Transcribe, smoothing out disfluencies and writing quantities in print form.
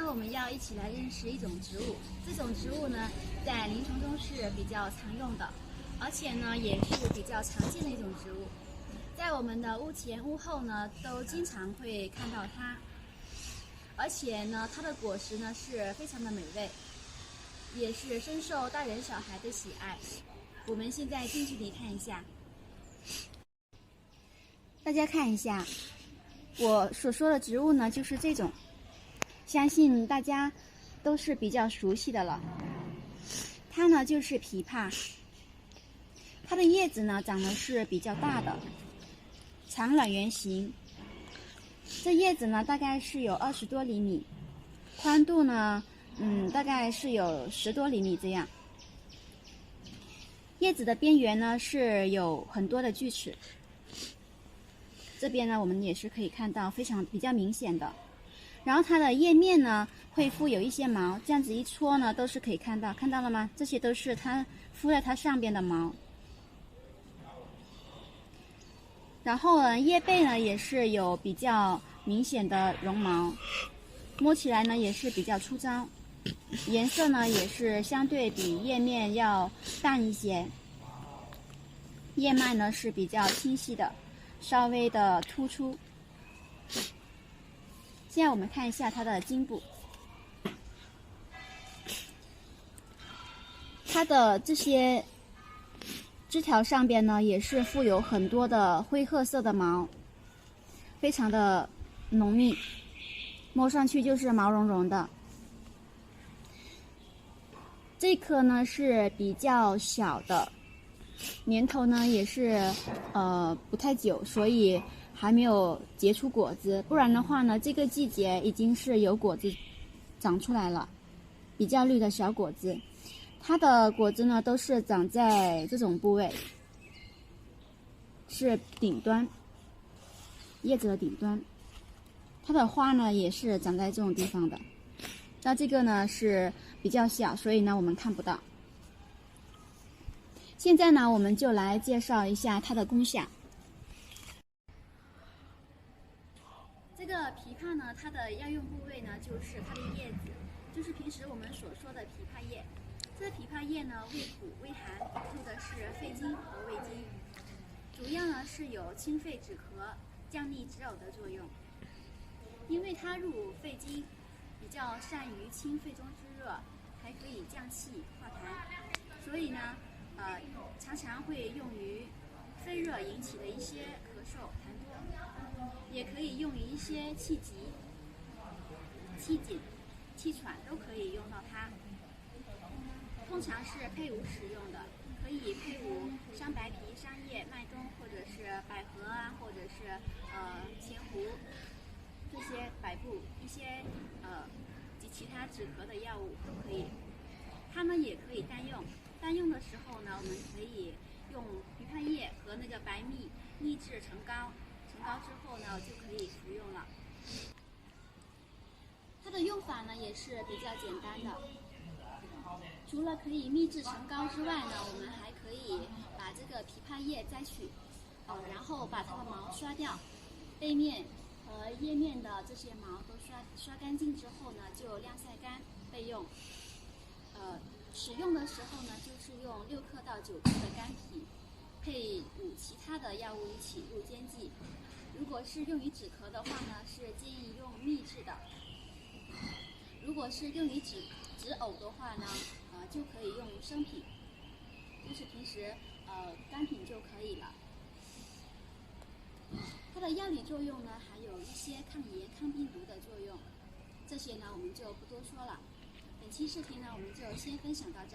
我们要一起来认识一种植物。这种植物呢，在临床中是比较常用的，而且呢，也是比较常见的一种植物。在我们的屋前屋后呢，都经常会看到它。而且呢，它的果实呢是非常的美味，也是深受大人小孩的喜爱。我们现在近距离看一下，大家看一下，我所说的植物呢就是这种，相信大家都是比较熟悉的了。它呢就是枇杷，它的叶子呢长得是比较大的，长卵圆形。这叶子呢大概是有20多厘米，宽度呢大概是有10多厘米这样。叶子的边缘呢是有很多的锯齿，这边呢我们也是可以看到比较明显的。然后它的叶面呢会附有一些毛，这样子一戳呢都是可以看到了吗？这些都是它敷在它上边的毛。然后呢，叶背呢也是有比较明显的绒毛，摸起来呢也是比较粗糙，颜色呢也是相对比叶面要淡一些。叶脉呢是比较清晰的，稍微的突出。现在我们看一下它的茎部，它的这些枝条上边呢也是附有很多的灰褐色的毛，非常的浓密，摸上去就是毛茸茸的。这棵呢是比较小的，年头呢也是不太久，所以还没有结出果子，不然的话呢这个季节已经是有果子长出来了，比较绿的小果子。它的果子呢都是长在这种部位，是顶端，叶子的顶端。它的花呢也是长在这种地方的，那这个呢是比较小，所以呢我们看不到。现在呢我们就来介绍一下它的功效。这个枇杷呢，它的药用部位呢就是它的叶子，就是平时我们所说的枇杷叶。这枇杷叶呢味苦微寒，入的是肺经和胃经，主要呢是有清肺止咳、降逆止呕的作用。因为它入肺经，比较善于清肺中之热，还可以降气化痰，所以呢常常会用于肺热引起的一些咳嗽、痰多，也可以用于一些气急、气紧、气喘都可以用到它。通常是配伍使用的，可以配伍桑白皮、桑叶、麦冬，或者是百合啊，或者是前胡这些百部一些及其他止咳的药物都可以。它们也可以单用，单用的时候呢，我们可以用枇杷叶和那个白蜜秘制成膏，成膏之后呢就可以服用了。它的用法呢也是比较简单的。除了可以秘制成膏之外呢，我们还可以把这个枇杷叶摘取，然后把它的毛刷掉，背面和叶面的这些毛都刷干净之后呢，就晾晒干备用。使用的时候呢，就是用6克到9克的干皮，配伍其他的药物一起入煎剂。如果是用于止咳的话呢，是建议用秘制的。如果是用于止呕的话呢，就可以用生品，就是平时干品就可以了。它的药理作用呢，还有一些抗炎、抗病毒的作用，这些呢我们就不多说了。本期视频呢，我们就先分享到这儿。